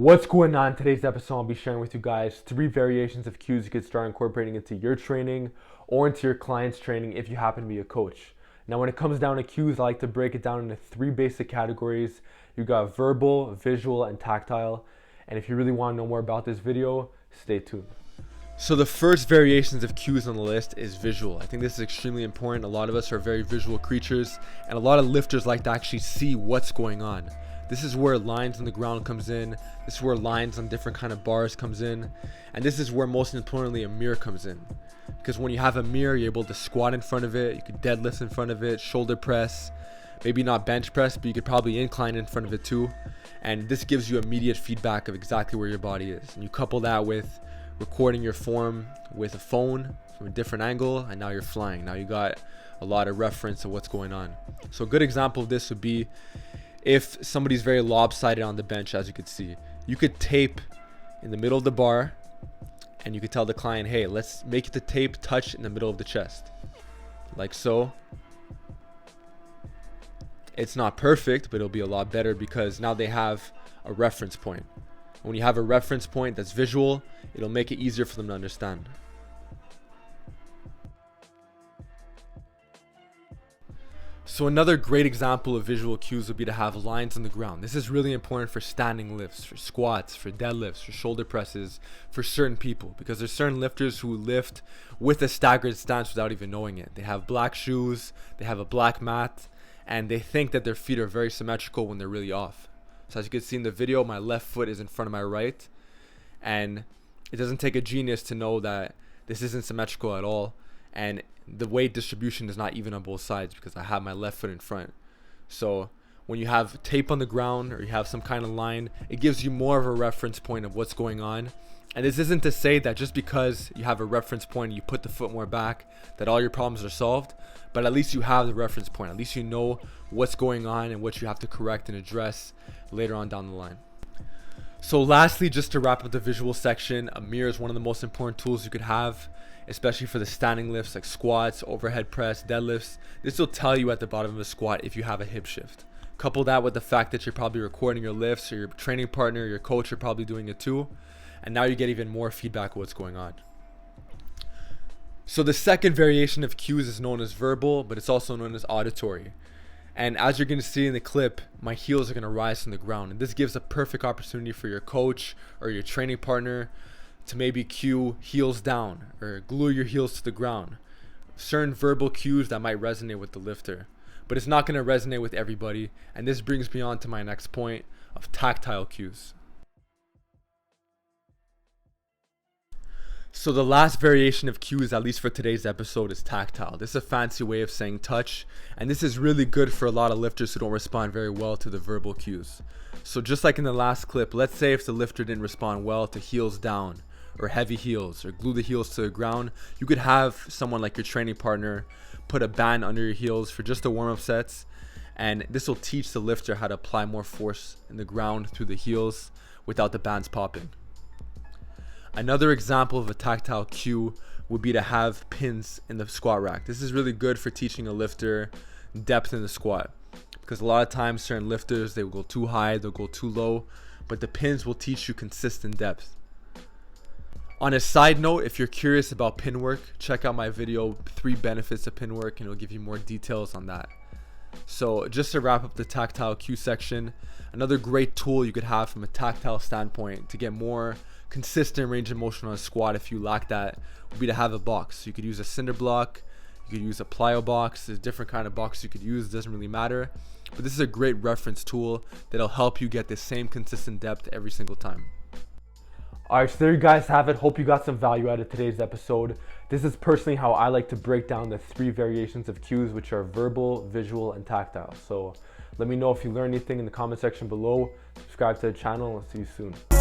What's going on? Today's episode, I'll be sharing with you guys 3 variations of cues you could start incorporating into your training or into your client's training if you happen to be a coach. Now, when it comes down to cues, I like to break it down into 3 basic categories. You got verbal, visual, and tactile. And if you really want to know more about this video, stay tuned. So the first variations of cues on the list is visual. I think this is extremely important. A lot of us are very visual creatures, and a lot of lifters like to actually see what's going on. This is where lines on the ground comes in. This is where lines on different kind of bars comes in. And this is where most importantly a mirror comes in. Because when you have a mirror, you're able to squat in front of it. You could deadlift in front of it, shoulder press, maybe not bench press, but you could probably incline in front of it too. And this gives you immediate feedback of exactly where your body is. And you couple that with recording your form with a phone from a different angle, and now you're flying. Now you got a lot of reference of what's going on. So a good example of this would be if somebody's very lopsided on the bench. As you could see, you could tape in the middle of the bar, and you could tell the client, hey, let's make the tape touch in the middle of the chest, like so. It's not perfect, but it'll be a lot better because now they have a reference point. When you have a reference point that's visual, it'll make it easier for them to understand. So another great example of visual cues would be to have lines on the ground. This is really important for standing lifts, for squats, for deadlifts, for shoulder presses, for certain people, because there's certain lifters who lift with a staggered stance without even knowing it. They have black shoes, they have a black mat, and they think that their feet are very symmetrical when they're really off. So as you can see in the video, my left foot is in front of my right, and it doesn't take a genius to know that this isn't symmetrical at all, and the weight distribution is not even on both sides because I have my left foot in front. So when you have tape on the ground or you have some kind of line, it gives you more of a reference point of what's going on. And this isn't to say that just because you have a reference point and you put the foot more back that all your problems are solved, but at least you have the reference point. At least you know what's going on and what you have to correct and address later on down the line. So lastly, just to wrap up the visual section, a mirror is one of the most important tools you could have, especially for the standing lifts like squats, overhead press, deadlifts. This will tell you at the bottom of a squat if you have a hip shift. Couple that with the fact that you're probably recording your lifts, or your training partner, your coach are probably doing it too, and now you get even more feedback of what's going on. So the second variation of cues is known as verbal, but it's also known as auditory. And as you're going to see in the clip, my heels are going to rise from the ground, and this gives a perfect opportunity for your coach or your training partner to maybe cue heels down or glue your heels to the ground. Certain verbal cues that might resonate with the lifter, but it's not going to resonate with everybody. And this brings me on to my next point of tactile cues. So the last variation of cues, at least for today's episode, is tactile. This is a fancy way of saying touch, and this is really good for a lot of lifters who don't respond very well to the verbal cues. So just like in the last clip, let's say if the lifter didn't respond well to heels down or heavy heels or glue the heels to the ground, you could have someone like your training partner put a band under your heels for just the warm-up sets, and this will teach the lifter how to apply more force in the ground through the heels without the bands popping. Another example of a tactile cue would be to have pins in the squat rack. This is really good for teaching a lifter depth in the squat, because a lot of times certain lifters, they will go too high, they'll go too low, but the pins will teach you consistent depth. On a side note, if you're curious about pin work, check out my video 3 benefits of pin work, and it'll give you more details on that. So just to wrap up the tactile cue section, another great tool you could have from a tactile standpoint to get more consistent range of motion on a squat if you lack that would be to have a box. So you could use a cinder block, you could use a plyo box. There's different kind of box you could use, it doesn't really matter, but this is a great reference tool that'll help you get the same consistent depth every single time. Alright, so there you guys have it. Hope you got some value out of today's episode. This is personally how I like to break down the 3 variations of cues, which are verbal, visual, and tactile. So let me know if you learned anything in the comment section below. Subscribe to the channel, and see you soon.